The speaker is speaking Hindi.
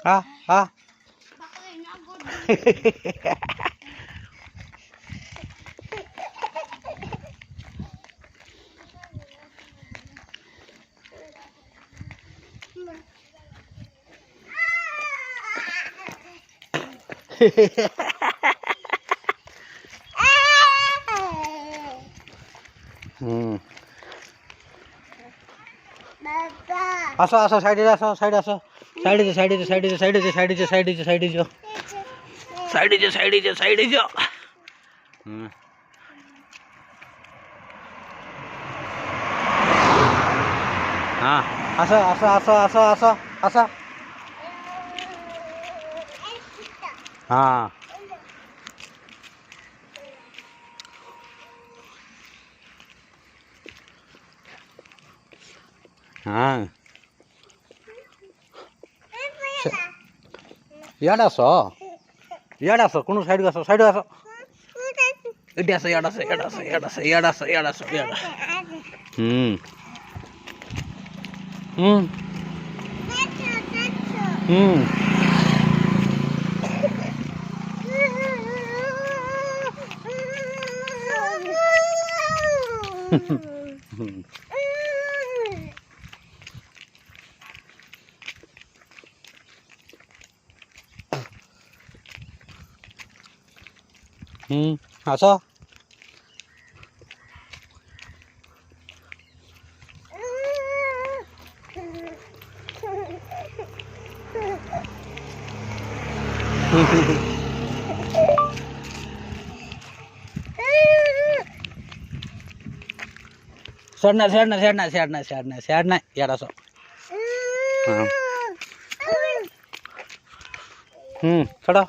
हाँ हाँ आसो आसो साइड आसो साइड आसो साइड जो साइड जो साइड जो साइड जो साइड जो साइड जो साइड जो साइड जो साइड जो साइड जो हाँ आसो आसो आसो आसो आसो आसो हाँ हाँ याड आसो कोनो साइड आसो साइड आसो इडी आसो याड आसो याड आसो याड आसो याड आसो याड आसो याड आसो Sedna Sedna Sedna Sedna Sedna Sedna यार आसो हाँ चलो